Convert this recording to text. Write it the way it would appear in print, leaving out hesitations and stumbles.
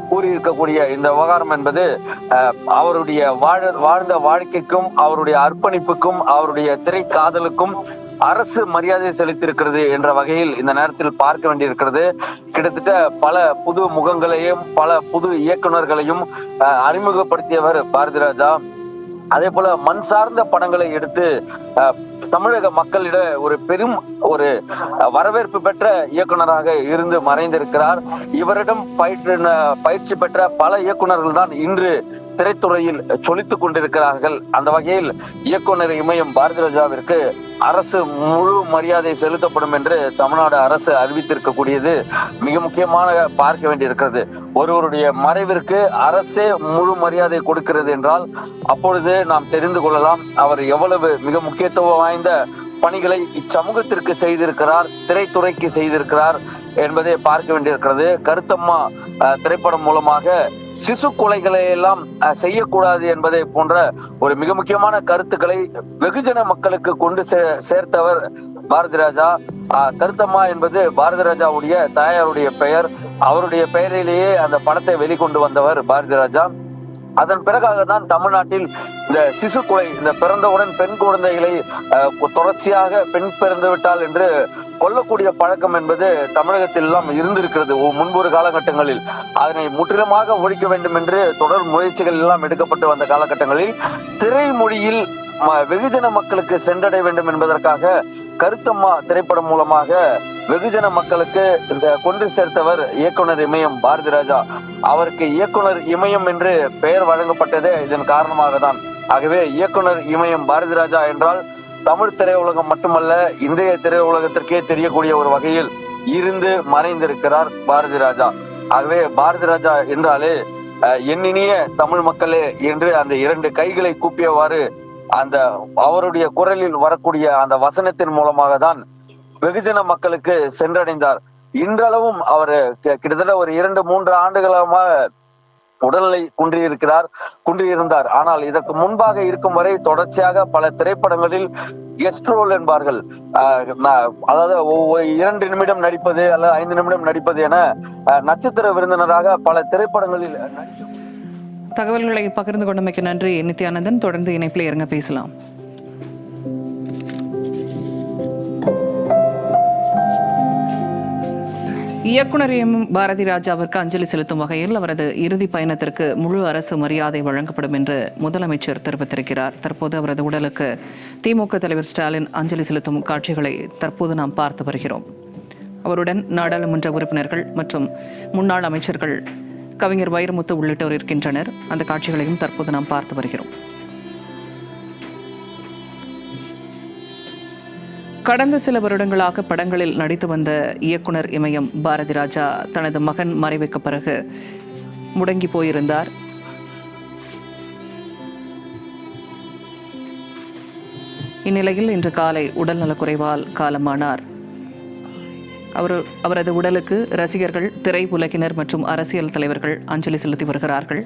கூறியிருக்கக்கூடிய இந்த விவகாரம் என்பது அவருடைய வாழ்ந்த வாழ்க்கைக்கும் அவருடைய அர்ப்பணிப்புக்கும் அவருடைய திரை காதலுக்கும் அரசு மரியாதை செலுத்தியிருக்கிறது என்ற வகையில் இந்த நேரத்தில் பார்க்க வேண்டியிருக்கிறது. கிட்டத்தட்ட பல புது முகங்களையும் பல புது இயக்குநர்களையும் அறிமுகப்படுத்தியவர் பாரதி ராஜா. அதே போல மண் சார்ந்த படங்களை எடுத்து தமிழக மக்களிட ஒரு பெரும் ஒரு வரவேற்பு பெற்ற இயக்குனராக இருந்து மறைந்திருக்கிறார். இவரிடம் பயிற்சி பெற்ற பல இயக்குனர்கள் தான் இன்று திரைத்துறையில் சொலித்துக் கொண்டிருக்கிறார்கள். அந்த வகையில் இயக்குனர் இமயம் பாரதி ராஜாவிற்கு அரசு முழு மரியாதை செலுத்தப்படும் என்று தமிழ்நாடு அரசு அறிவித்திருக்கக்கூடியது மிக முக்கியமாக பார்க்க வேண்டியிருக்கிறது. ஒருவருடைய மறைவிற்கு அரசே முழு மரியாதை கொடுக்கிறது என்றால் அப்பொழுது நாம் தெரிந்து கொள்ளலாம் அவர் எவ்வளவு மிக முக்கியத்துவம் வாய்ந்த பணிகளை இச்சமூகத்திற்கு செய்திருக்கிறார், திரைத்துறைக்கு செய்திருக்கிறார் என்பதை பார்க்க வேண்டியிருக்கிறது. கருத்தம்மா திரைப்படம் மூலமாக சிசு கொலைகளை எல்லாம் செய்யக்கூடாது என்பதை போன்ற ஒரு மிக முக்கியமான கருத்துக்களை வெகுஜன மக்களுக்கு கொண்டு சேர்த்தவர் பாரதி ராஜா. கருத்தம்மா என்பது பாரதி ராஜாவுடைய தாயாருடைய பெயர். அவருடைய பெயரிலேயே அந்த படத்தை வெளிக்கொண்டு வந்தவர் பாரதி ராஜா. அதன் பிறகாக தான் தமிழ்நாட்டில் இந்த சிசு கொலை, இந்த பிறந்தவுடன் பெண் குழந்தைகளை தொடர்ச்சியாக பெண் பிறந்து விட்டால் என்று கொல்லக்கூடிய பழக்கம் என்பது தமிழகத்தில் எல்லாம் இருந்திருக்கிறது முன்பொரு காலகட்டங்களில். அதனை முற்றிலுமாக ஒழிக்க வேண்டும் என்று தொடர் முயற்சிகள் எல்லாம் எடுக்கப்பட்டு வந்த காலகட்டங்களில் திரைமொழியில் வெகுஜன மக்களுக்கு சென்றடைய வேண்டும் என்பதற்காக கருத்தம்மா திரைப்படம் மூலமாக வெகுஜன மக்களுக்கு கொண்டு சேர்த்தவர் இயக்குனர் இமயம் பாரதி ராஜா. அவருக்கு இயக்குனர் இமயம் என்று பெயர் வழங்கப்பட்டதே இதன் காரணமாக தான். ஆகவே இயக்குனர் இமயம் பாரதி ராஜா என்றால் தமிழ் திரையுலகம் மட்டுமல்ல இந்திய திரையுலகத்திற்கே தெரியக்கூடிய ஒரு வகையில் இருந்து மறைந்திருக்கிறார் பாரதி ராஜா. ஆகவே பாரதி ராஜா என்றாலே எண்ணினிய தமிழ் மக்களே என்று அந்த இரண்டு கைகளை கூப்பியவாறு அந்த அவருடைய குரலில் வரக்கூடிய அந்த வசனத்தின் மூலமாக தான் வெகுஜன மக்களுக்கு சென்றடைந்தார். இன்றளவும் அவர் கிட்டத்தட்ட ஒரு 2-3 ஆண்டுகளாக உடல்நிலை குன்றியிருந்தார். ஆனால் இதற்கு முன்பாக இருக்கும் வரை தொடர்ச்சியாக பல திரைப்படங்களில் கெஸ்ட் ரோல் என்பார்கள், அதாவது 2 நிமிடம் நடிப்பது அல்லது 5 நிமிடம் நடிப்பது என நட்சத்திர விருந்தினராக பல திரைப்படங்களில் தகவல்களை பகிர்ந்து கொண்டமைக்கு நன்றி நித்யானந்தன். தொடர்ந்து இணைப்பில் இருங்க, பேசலாம். இயக்குனர் பாரதி ராஜாவிற்கு அஞ்சலி செலுத்தும் வகையில் அவரது இறுதி பயணத்திற்கு முழு அரசு மரியாதை வழங்கப்படும் என்று முதலமைச்சர் தெரிவித்திருக்கிறார். தற்போது அவரது உடலுக்கு திமுக தலைவர் ஸ்டாலின் அஞ்சலி செலுத்தும் காட்சிகளை தற்போது நாம் பார்த்து வருகிறோம். அவருடன் நாடாளுமன்ற உறுப்பினர்கள் மற்றும் முன்னாள் அமைச்சர்கள், கவிஞர் வைரமுத்து உள்ளிட்டோர் இருக்கின்றனர். அந்த காட்சிகளையும் தற்போது நாம் பார்த்து வருகிறோம். கடந்த சில வருடங்களாக படங்களில் நடித்து வந்த இயக்குனர் இமயம் பாரதி ராஜா தனது மகன் மறைவுக்கு பிறகு முடங்கி போயிருந்தார். இந்நிலையில் இன்று காலை உடல்நலக்குறைவால் காலமானார். அவரது உடலுக்கு ரசிகர்கள், திரை உலகினர் மற்றும் அரசியல் தலைவர்கள் அஞ்சலி செலுத்தி வருகிறார்கள்.